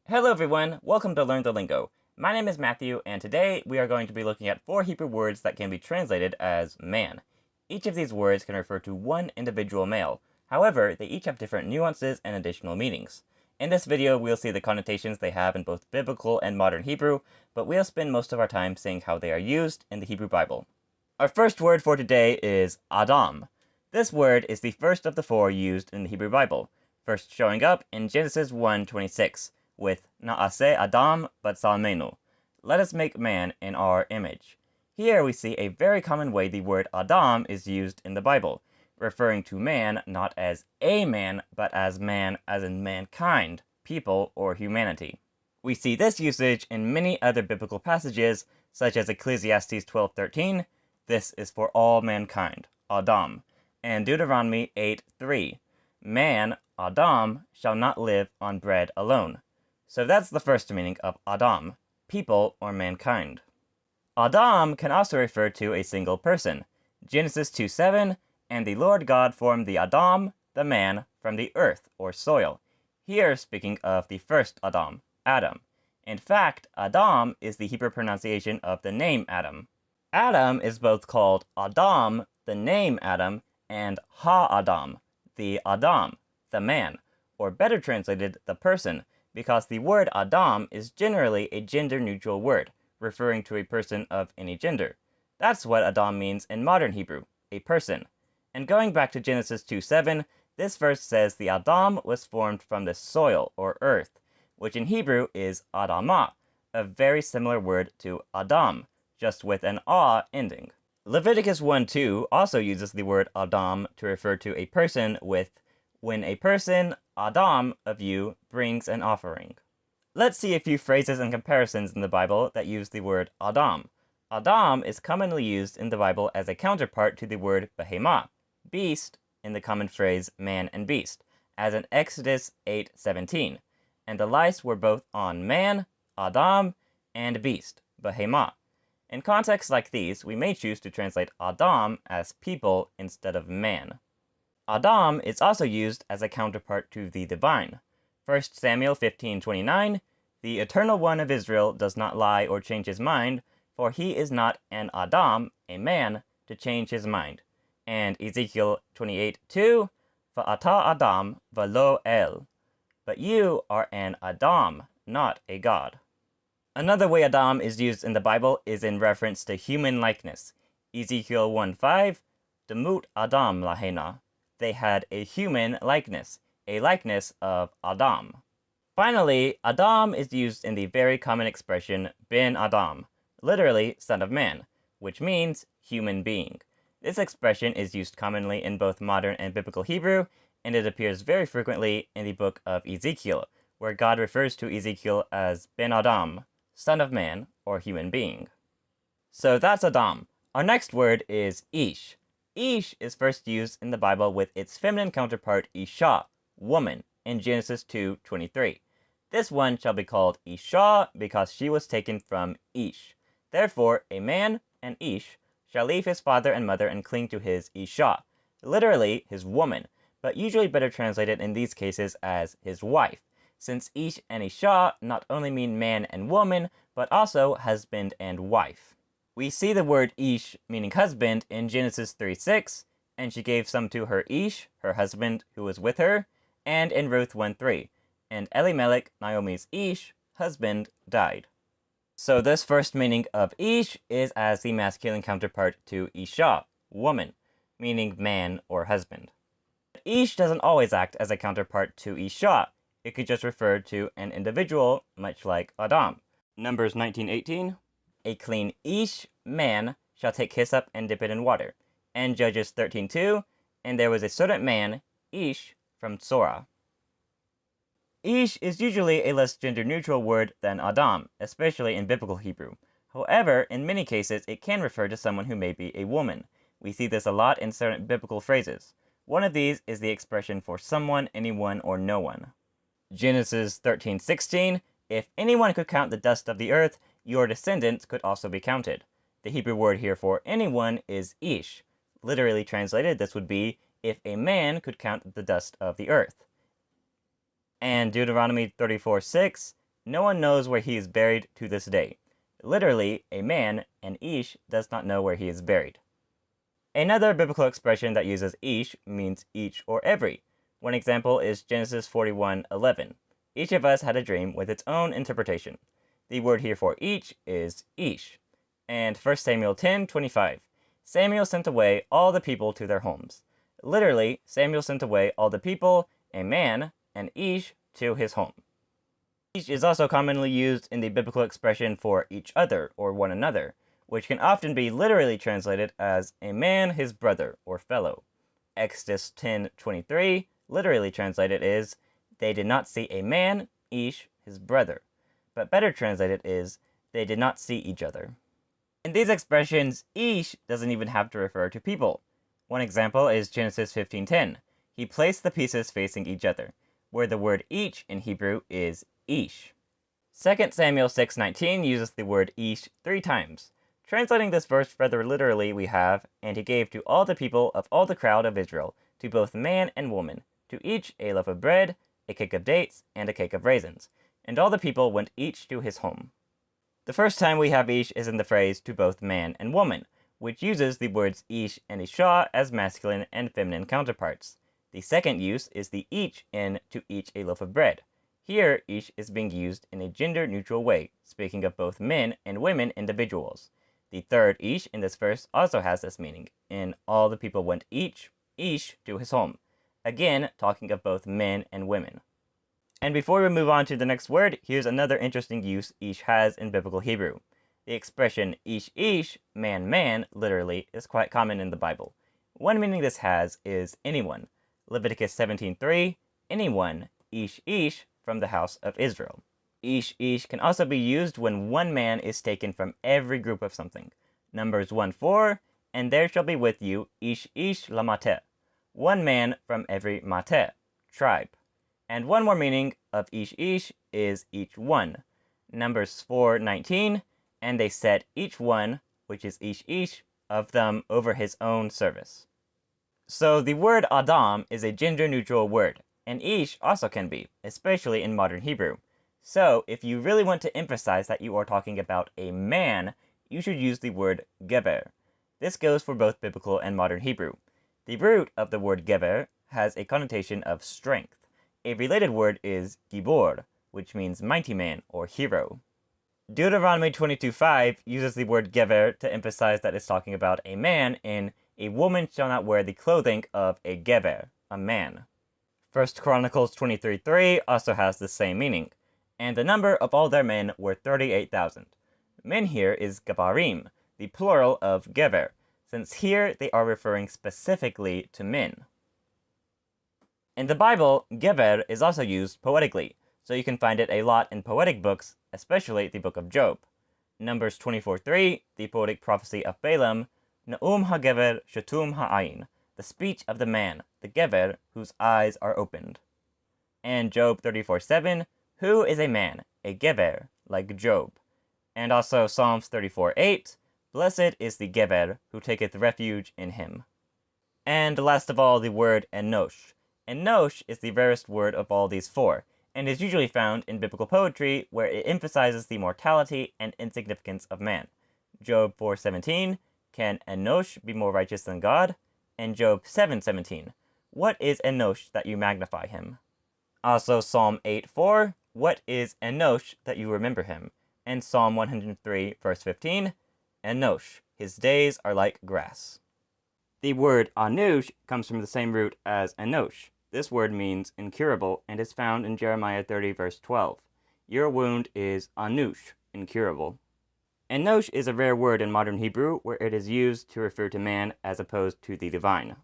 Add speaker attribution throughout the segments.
Speaker 1: Hello everyone, welcome to Learn the Lingo. My name is Matthew, and today we are going to be looking at 4 Hebrew words that can be translated as man. Each of these words can refer to one individual male. However, they each have different nuances and additional meanings. In this video, we'll see the connotations they have in both biblical and modern Hebrew, but we'll spend most of our time seeing how they are used in the Hebrew Bible. Our first word for today is Adam. This word is the first of the 4 used in the Hebrew Bible, first showing up in Genesis 1:26. With Na'aseh Adam B'Tselmenu, let us make man in our image. Here we see a very common way the word Adam is used in the Bible, referring to man not as a man, but as man as in mankind, people, or humanity. We see this usage in many other biblical passages, such as Ecclesiastes 12:13, this is for all mankind, Adam, and Deuteronomy 8:3, man, Adam, shall not live on bread alone. So that's the first meaning of Adam, people or mankind. Adam can also refer to a single person. Genesis 2:7, and the Lord God formed the Adam, the man, from the earth or soil. Here speaking of the first Adam, Adam. In fact, Adam is the Hebrew pronunciation of the name Adam. Adam is both called Adam, the name Adam, and Ha-Adam, the Adam, the man, or better translated, the person, because the word Adam is generally a gender-neutral word, referring to a person of any gender. That's what Adam means in modern Hebrew, a person. And going back to Genesis 2:7, this verse says the Adam was formed from the soil or earth, which in Hebrew is Adamah, a very similar word to Adam, just with an ah ending. Leviticus 1:2 also uses the word Adam to refer to a person with when a person, Adam, of you, brings an offering. Let's see a few phrases and comparisons in the Bible that use the word Adam. Adam is commonly used in the Bible as a counterpart to the word behemah, beast, in the common phrase man and beast, as in Exodus 8:17, and the lice were both on man, Adam, and beast, behemah. In contexts like these, we may choose to translate Adam as people instead of man. Adam is also used as a counterpart to the divine. 1 Samuel 15:29, the Eternal One of Israel does not lie or change his mind, for he is not an Adam, a man, to change his mind. And Ezekiel 28:2, Va'ata Adam v'lo El, but you are an Adam, not a god. Another way Adam is used in the Bible is in reference to human likeness. Ezekiel 1:5, Demut Adam lahena, they had a human likeness, a likeness of Adam. Finally, Adam is used in the very common expression Ben Adam, literally son of man, which means human being. This expression is used commonly in both modern and biblical Hebrew, and it appears very frequently in the book of Ezekiel, where God refers to Ezekiel as Ben Adam, son of man, or human being. So that's Adam. Our next word is Ish. Ish is first used in the Bible with its feminine counterpart Isha, woman, in Genesis 2:23. This one shall be called Isha because she was taken from Ish. Therefore, a man, an Ish, shall leave his father and mother and cling to his Isha, literally his woman, but usually better translated in these cases as his wife, since Ish and Isha not only mean man and woman, but also husband and wife. We see the word Ish, meaning husband, in Genesis 3:6, and she gave some to her Ish, her husband, who was with her, and in Ruth 1:3, and Elimelech, Naomi's Ish, husband, died. So this first meaning of Ish is as the masculine counterpart to Isha, woman, meaning man or husband. But Ish doesn't always act as a counterpart to Isha. It could just refer to an individual, much like Adam. Numbers 19:18, a clean Ish, man, shall take hyssop and dip it in water. And Judges 13:2, and there was a certain man, Ish, from Zorah. Ish is usually a less gender-neutral word than Adam, especially in biblical Hebrew. However, in many cases, it can refer to someone who may be a woman. We see this a lot in certain biblical phrases. One of these is the expression for someone, anyone, or no one. Genesis 13:16, if anyone could count the dust of the earth, your descendants could also be counted. The Hebrew word here for anyone is Ish. Literally translated, this would be if a man could count the dust of the earth. And Deuteronomy 34:6, No one knows where he is buried to this day. Literally, a man, an ish, does not know where he is buried. Another biblical expression that uses ish means each or every. One example is Genesis 41:11. Each of us had a dream with its own interpretation. The word here for each is ish. And 1 Samuel 10:25. Samuel sent away all the people to their homes. Literally, Samuel sent away all the people, a man, an ish, to his home. Ish is also commonly used in the biblical expression for each other or one another, which can often be literally translated as a man, his brother, or fellow. Exodus 10:23, literally translated is, they did not see a man, ish, his brother. But better translated is, they did not see each other. In these expressions, ish doesn't even have to refer to people. One example is Genesis 15:10. He placed the pieces facing each other, where the word each in Hebrew is ish. 2 Samuel 6:19 uses the word ish 3 times. Translating this verse rather literally, we have, and he gave to all the people of all the crowd of Israel, to both man and woman, to each a loaf of bread, a cake of dates, and a cake of raisins. And all the people went each to his home. The first time we have ish is in the phrase to both man and woman, which uses the words ish and isha as masculine and feminine counterparts. The second use is the each in to each a loaf of bread. Here, ish is being used in a gender-neutral way, speaking of both men and women individuals. The third ish in this verse also has this meaning, in all the people went each, ish, to his home. Again, talking of both men and women. And before we move on to the next word, here's another interesting use ish has in biblical Hebrew. The expression ish ish, man man, literally, is quite common in the Bible. One meaning this has is anyone. Leviticus 17:3, anyone, ish ish, from the house of Israel. Ish ish can also be used when one man is taken from every group of something. Numbers 1:4, and there shall be with you ish ish lamateh, one man from every mateh, tribe. And one more meaning of ish ish is each one. Numbers 4:19, and they set each one, which is ish ish, of them over his own service. So the word Adam is a gender-neutral word, and ish also can be, especially in modern Hebrew. So if you really want to emphasize that you are talking about a man, you should use the word Gever. This goes for both biblical and modern Hebrew. The root of the word Gever has a connotation of strength. A related word is Gibor, which means mighty man or hero. Deuteronomy 22:5 uses the word Gever to emphasize that it's talking about a man in a woman shall not wear the clothing of a Gever, a man. 1 Chronicles 23:3 also has the same meaning, and the number of all their men were 38,000. Men here is Gabarim, the plural of Gever, since here they are referring specifically to men. In the Bible, Gever is also used poetically, so you can find it a lot in poetic books, especially the book of Job. Numbers 24:3, the poetic prophecy of Balaam, Na'um ha-Gever shatum ha'ayin, the speech of the man, the Gever, whose eyes are opened. And Job 34:7, who is a man, a Gever, like Job. And also Psalms 34:8, blessed is the Gever, who taketh refuge in him. And last of all, the word Enosh. Enosh is the rarest word of all these four, and is usually found in biblical poetry, where it emphasizes the mortality and insignificance of man. Job 4:17, can Enosh be more righteous than God? And Job 7:17, what is Enosh that you magnify him? Also Psalm 8:4, what is Enosh that you remember him? And Psalm 103 verse 15, Enosh, his days are like grass. The word anush comes from the same root as Enosh. This word means incurable and is found in Jeremiah 30 verse 12. Your wound is anush, incurable. Enosh is a rare word in modern Hebrew where it is used to refer to man as opposed to the divine.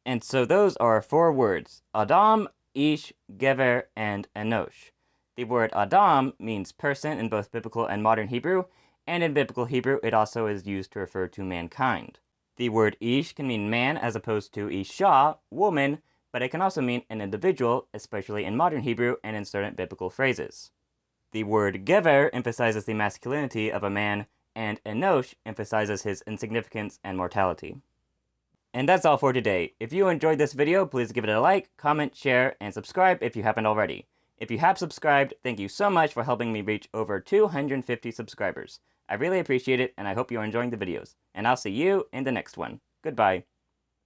Speaker 1: And so those are 4 words, Adam, Ish, Gever, and Enosh. The word Adam means person in both biblical and modern Hebrew, and in biblical Hebrew it also is used to refer to mankind. The word Ish can mean man as opposed to Isha, woman, but it can also mean an individual, especially in modern Hebrew and in certain biblical phrases. The word Gever emphasizes the masculinity of a man, and Enosh emphasizes his insignificance and mortality. And that's all for today. If you enjoyed this video, please give it a like, comment, share, and subscribe if you haven't already. If you have subscribed, thank you so much for helping me reach over 250 subscribers. I really appreciate it, and I hope you're enjoying the videos. And I'll see you in the next one. Goodbye.